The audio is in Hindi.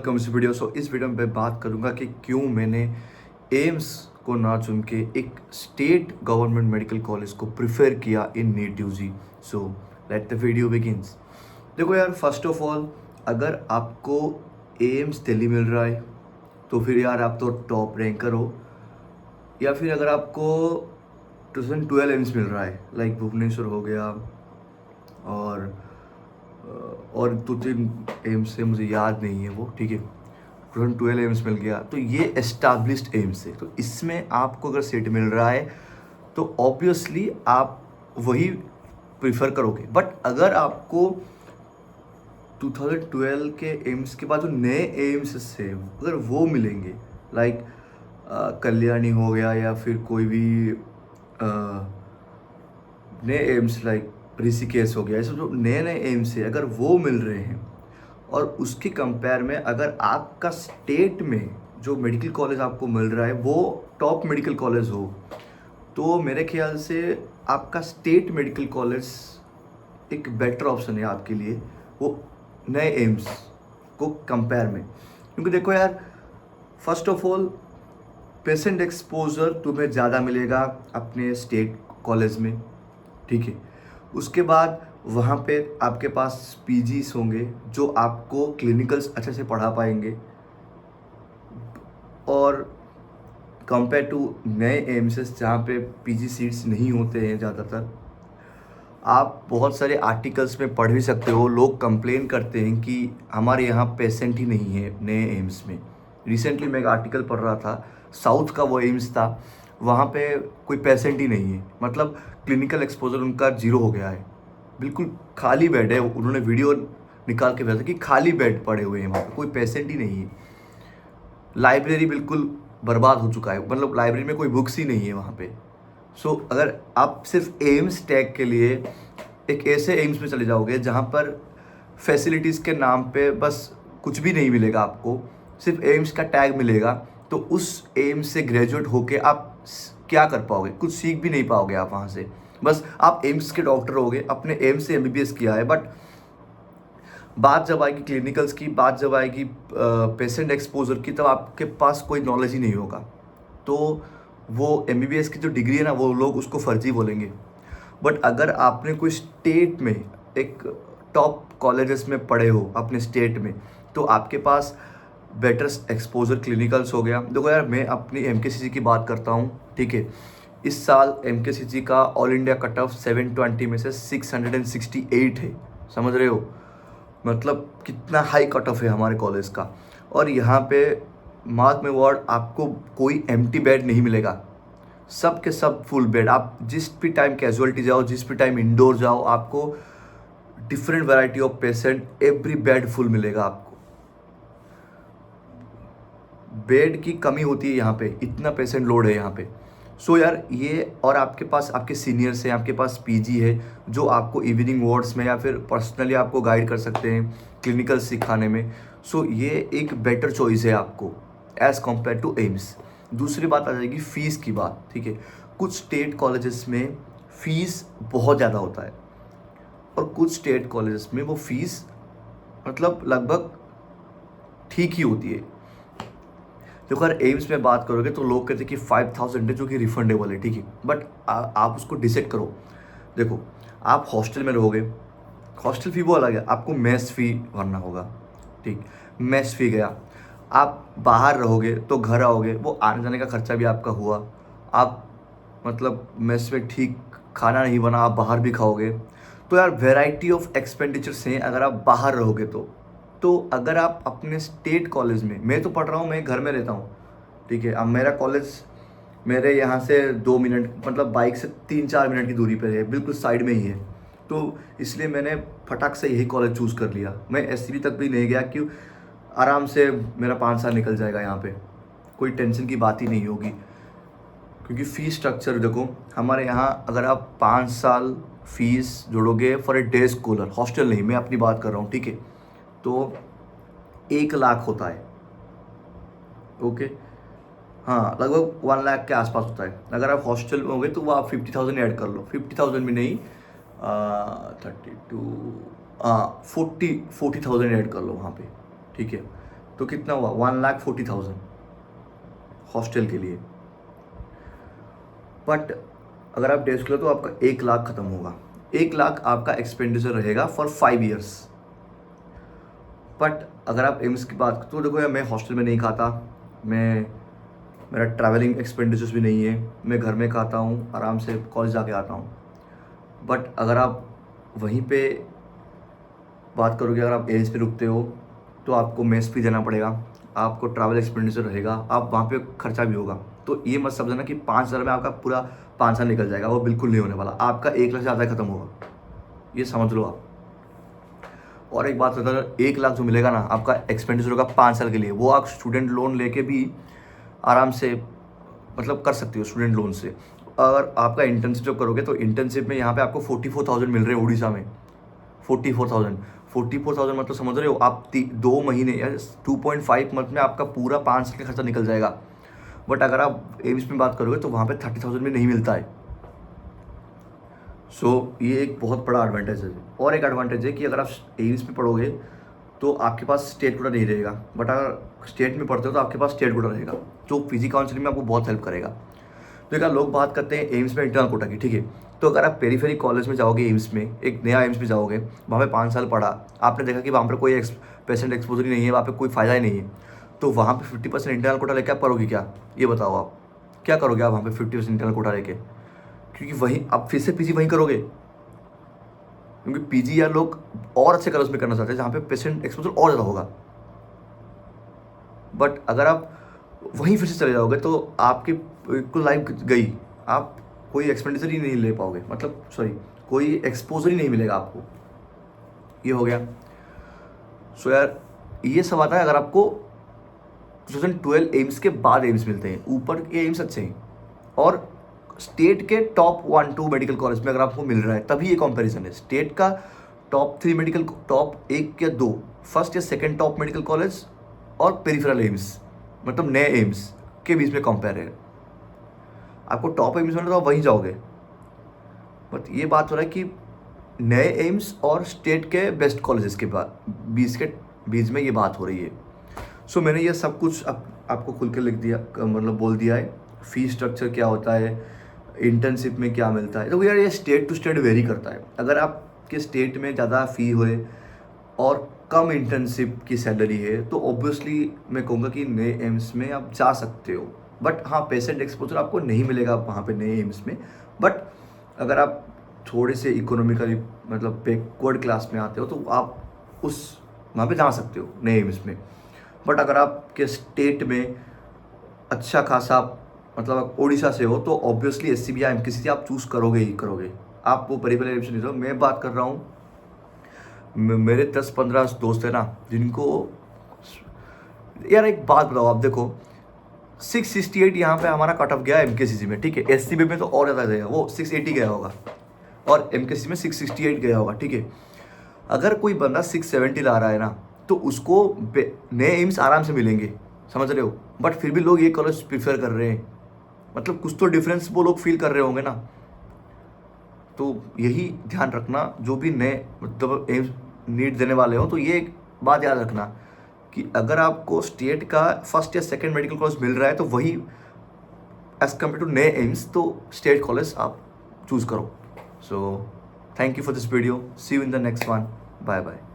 वेलकम इस वीडियो। इस वीडियो में मैं बात करूंगा कि क्यों मैंने एम्स को ना चुन के एक स्टेट गवर्नमेंट मेडिकल कॉलेज को प्रिफर किया in NEET UG. So let the video begins. देखो यार, फर्स्ट ऑफ ऑल अगर आपको एम्स दिल्ली मिल रहा है तो फिर यार आप तो टॉप रैंकर हो। या फिर अगर आपको 2012 एम्स मिल रहा है लाइक भुवनेश्वर हो गया और दो तीन एम्स से मुझे याद नहीं है वो, ठीक है। 2012 एम्स मिल गया तो ये एस्टाब्लिश्ड एम्स है, तो इसमें आपको अगर सीट मिल रहा है तो ऑब्वियसली आप वही प्रिफर करोगे। बट अगर आपको 2012 के एम्स के बाद जो नए एम्स से अगर वो मिलेंगे लाइक कल्याणी हो गया या फिर कोई भी नए एम्स लाइक ऋषिकेश हो गया, ऐसे जो नए नए एम्स है अगर वो मिल रहे हैं और उसके कंपेयर में अगर आपका स्टेट में जो मेडिकल कॉलेज आपको मिल रहा है वो टॉप मेडिकल कॉलेज हो, तो मेरे ख्याल से आपका स्टेट मेडिकल कॉलेज एक बेटर ऑप्शन है आपके लिए वो नए एम्स को कंपेयर में। क्योंकि देखो यार, first of all patient exposure तुम्हें ज़्यादा मिलेगा अपने स्टेट कॉलेज में, ठीक है। उसके बाद वहाँ पे आपके पास पीजीज होंगे जो आपको क्लिनिकल्स अच्छे से पढ़ा पाएंगे। और कंपेयर टू नए एम्सेस जहाँ पे पीजी सीट्स नहीं होते हैं ज़्यादातर, आप बहुत सारे आर्टिकल्स में पढ़ भी सकते हो। लोग कंप्लेन करते हैं कि हमारे यहाँ पेशेंट ही नहीं है नए एम्स में। रिसेंटली मैं एक आर्टिकल पढ़ रहा था, साउथ का वो एम्स था, वहाँ पे कोई पेशेंट ही नहीं है, मतलब क्लिनिकल एक्सपोजर उनका जीरो हो गया है, बिल्कुल खाली बेड है। उन्होंने वीडियो निकाल के भेजा कि खाली बेड पड़े हुए हैं वहाँ पे, कोई पेशेंट ही नहीं है। लाइब्रेरी बिल्कुल बर्बाद हो चुका है, मतलब लाइब्रेरी में कोई बुक्स ही नहीं है वहाँ पे। सो अगर आप सिर्फ एम्स टैग के लिए एक ऐसे एम्स में चले जाओगे जहाँ पर फैसिलिटीज़ के नाम पे बस कुछ भी नहीं मिलेगा, आपको सिर्फ एम्स का टैग मिलेगा, तो उस एम्स से ग्रेजुएट होके आप क्या कर पाओगे? कुछ सीख भी नहीं पाओगे आप वहाँ से। बस आप एम्स के डॉक्टर होगे, अपने एम्स से एमबीबीएस किया है, बट बात जब आएगी क्लिनिकल्स की, बात जब आएगी पेशेंट एक्सपोजर की, तब आपके पास कोई नॉलेज ही नहीं होगा। तो वो एमबीबीएस की जो डिग्री है ना, वो लोग उसको फर्जी बोलेंगे। बट अगर आपने कोई स्टेट में एक टॉप कॉलेजेस में पढ़े हो अपने स्टेट में, तो आपके पास बेटर एक्सपोजर क्लिनिकल्स हो गया। देखो यार, मैं अपनी एमकेसीजी की बात करता हूँ, ठीक है। इस साल एमकेसीजी का ऑल इंडिया कट ऑफ 720 में से 668 है, समझ रहे हो? मतलब कितना हाई कट ऑफ है हमारे कॉलेज का। और यहाँ पे मार्क में वर्ड, आपको कोई एम्प्टी बेड नहीं मिलेगा, सब के सब फुल बेड। आप जिस भी टाइम कैजुअलिटी जाओ, जिस भी टाइम इंडोर जाओ, आपको different variety of patient, every bed full मिलेगा आपको। बेड की कमी होती है यहाँ पे, इतना पेशेंट लोड है यहाँ पे। सो यार ये, और आपके पास आपके सीनियर्स हैं, आपके पास पीजी है जो आपको इवनिंग वार्ड्स में या फिर पर्सनली आपको गाइड कर सकते हैं क्लिनिकल सिखाने में। सो ये एक बेटर चॉइस है आपको एज़ कम्पेयर टू एम्स। दूसरी बात आ जाएगी फ़ीस की बात, ठीक है। कुछ स्टेट कॉलेजेस में फ़ीस बहुत ज़्यादा होता है और कुछ स्टेट कॉलेजेस में वो फीस मतलब लगभग ठीक ही होती है। देखो यार, एम्स में बात करोगे तो लोग कहते हैं कि 5000 है जो कि रिफंडेबल है, ठीक है। बट आप उसको डिसाइड करो। देखो, आप हॉस्टल में रहोगे, हॉस्टल फ़ी वो अलग है, आपको मेस फ़ी भरना होगा, ठीक। मेस फ़ी गया। आप बाहर रहोगे तो घर आओगे, वो आने जाने का खर्चा भी आपका हुआ। आप मतलब मेस में ठीक खाना नहीं बना, आप बाहर भी खाओगे। तो यार वैरायटी ऑफ एक्सपेंडिचर्स हैं अगर आप बाहर रहोगे तो अगर आप अपने स्टेट कॉलेज में, मैं तो पढ़ रहा हूँ, मैं घर में रहता हूँ, ठीक है। अब मेरा कॉलेज मेरे यहाँ से 2 मिनट, मतलब बाइक से 3-4 मिनट की दूरी पर है, बिल्कुल साइड में ही है। तो इसलिए मैंने फटाक से यही कॉलेज चूज़ कर लिया। मैं एससीबी तक भी नहीं गया, क्यों? आराम से मेरा 5 साल निकल जाएगा यहाँ पे, कोई टेंशन की बात ही नहीं होगी। क्योंकि फ़ीस स्ट्रक्चर देखो, हमारे यहाँ अगर आप 5 साल फीस जोड़ोगे for a day scholar, hostel नहीं, मैं अपनी बात कर रहा हूँ, ठीक है, तो 1 लाख होता है। ओके, हाँ, लगभग 1 लाख के आसपास होता है। अगर आप हॉस्टल में होगे तो वो आप 50,000 ऐड कर लो, 50,000 भी नहीं, 32, 40,000 ऐड कर लो वहाँ पे, ठीक है। तो कितना हुआ 1,40,000 हॉस्टल के लिए। बट अगर आप डेस्क लो तो आपका 1,00,000 खत्म होगा। 1,00,000 आपका एक्सपेंडिचर रहेगा फॉर 5 ईयर्स। बट अगर आप एम्स की बात तो देखो यार, मैं हॉस्टल में नहीं खाता, मेरा ट्रैवलिंग एक्सपेंडिचर्स भी नहीं है, मैं घर में खाता हूँ, आराम से कॉलेज जाके आता हूँ। बट अगर आप वहीं पे बात करोगे, अगर आप एम्स पे रुकते हो तो आपको मेस फी देना पड़ेगा, आपको ट्रैवल एक्सपेंडिचर रहेगा, आप वहाँ पे खर्चा भी होगा। तो ये मत समझना कि 5,000 में आपका पूरा 5 साल निकल जाएगा, वो बिल्कुल नहीं होने वाला। आपका 1,00,000 से ज़्यादा खत्म होगा, ये समझ लो आप। और एक बात बता, 1,00,000 जो मिलेगा ना आपका एक्सपेंडिचर होगा 5 साल के लिए, वो आप स्टूडेंट लोन लेके भी आराम से मतलब कर सकते हो स्टूडेंट लोन से। अगर आपका इंटर्नशिप जब करोगे तो इंटर्नशिप में यहाँ पे आपको 44,000 मिल रहे हैं उड़ीसा में। 44,000 मतलब समझ रहे हो आप 2 महीने या 2.5 मंथ में आपका पूरा 5 साल का खर्चा निकल जाएगा। बट अगर आप एम्स में बात करोगे तो वहाँ पे 30,000 में नहीं मिलता है। ये एक बहुत बड़ा एडवांटेज है। और एक एडवांटेज है कि अगर आप एम्स में पढ़ोगे तो आपके पास स्टेट कोटा नहीं रहेगा, बट अगर स्टेट में पढ़ते हो तो आपके पास स्टेट कोटा रहेगा, जो पीजी काउंसलिंग में आपको बहुत हेल्प करेगा। तो एक लोग बात करते हैं एम्स में इंटरनल कोटा की, ठीक है। तो अगर आप पेरीफेरी कॉलेज में जाओगे, एम्स में एक नया एम्स में जाओगे, वहाँ पे 5 साल पढ़ा, आपने देखा कि वहाँ पर कोई पेशेंट एक्सपोजर ही नहीं है, वहाँ पे कोई फ़ायदा ही नहीं है, तो वहाँ पे 50% इंटरनल कोटा लेके आप करोगे क्या? ये बताओ आप क्या करोगे आप वहाँ पे 50% इंटरनल कोटा लेके? क्योंकि वहीं आप फिर से पीजी वहीं करोगे, क्योंकि पीजी यार लोग और अच्छे कॉलेज में करना चाहते हैं जहाँ पे पेशेंट एक्सपोजर और ज़्यादा होगा। बट अगर आप वहीं फिर से चले जाओगे तो आपकी बिल्कुल लाइफ गई, आप कोई एक्सपेंडिचर ही नहीं ले पाओगे, मतलब सॉरी कोई एक्सपोजर ही नहीं मिलेगा आपको। ये हो गया। यार ये सब आता है अगर आपको 2012 एम्स के बाद एम्स मिलते हैं, ऊपर के एम्स अच्छे हैं और स्टेट के टॉप 1-2 मेडिकल कॉलेज में अगर आपको मिल रहा है तभी ये कंपैरिजन है। स्टेट का टॉप 3 मेडिकल, टॉप 1 या 2, फर्स्ट या सेकंड टॉप मेडिकल कॉलेज और पेरिफेरल एम्स मतलब नए एम्स के बीच में कंपेयर है। आपको टॉप एम्स में तो आप वहीं जाओगे, बट ये बात हो रहा है कि नए एम्स और स्टेट के बेस्ट कॉलेजेस के बीच में ये बात हो रही है। मैंने ये सब कुछ आपको खुल के लिख दिया, मतलब बोल दिया है। फीस स्ट्रक्चर क्या होता है, इंटर्नशिप में क्या मिलता है, तो यार ये स्टेट टू स्टेट वेरी करता है। अगर आपके स्टेट में ज़्यादा फ़ी होए और कम इंटर्नशिप की सैलरी है तो ऑब्वियसली मैं कहूँगा कि नए एम्स में आप जा सकते हो। बट हाँ, पेशेंट एक्सपोजर आपको नहीं मिलेगा वहाँ पे नए एम्स में। बट अगर आप थोड़े से इकोनॉमिकली मतलब बैकवर्ड क्लास में आते हो तो आप वहाँ पे जा सकते हो नए एम्स में। बट अगर आपके स्टेट में अच्छा खासा मतलब आप उड़ीसा से हो तो ऑब्वियसली SCB या MKCC आप चूज़ करोगे ही करोगे, आप वो पेरिफेरल एम्स नहीं हो। मैं बात कर रहा हूँ, मेरे 10-15 दोस्त हैं ना जिनको, यार एक बात बताओ आप, देखो 668 यहाँ पे हमारा कट ऑफ गया MKCC में, ठीक है। SCB में तो और ज़्यादा गया, वो 680 गया होगा और MKCC में 668 गया होगा, ठीक है। अगर कोई बंदा 670 ला रहा है ना तो उसको नए एम्स आराम से मिलेंगे, समझ रहे हो। बट फिर भी लोग ये कॉलेज प्रीफर कर रहे हैं, मतलब कुछ तो डिफरेंस वो लोग फील कर रहे होंगे ना। तो यही ध्यान रखना, जो भी नए मतलब एम्स नीट देने वाले हो तो ये एक बात याद रखना कि अगर आपको स्टेट का फर्स्ट या सेकंड मेडिकल कॉलेज मिल रहा है तो वही एज कम्पेयर टू नए एम्स तो स्टेट कॉलेज आप चूज़ करो। Thank you for this video, see you in the next one, bye bye.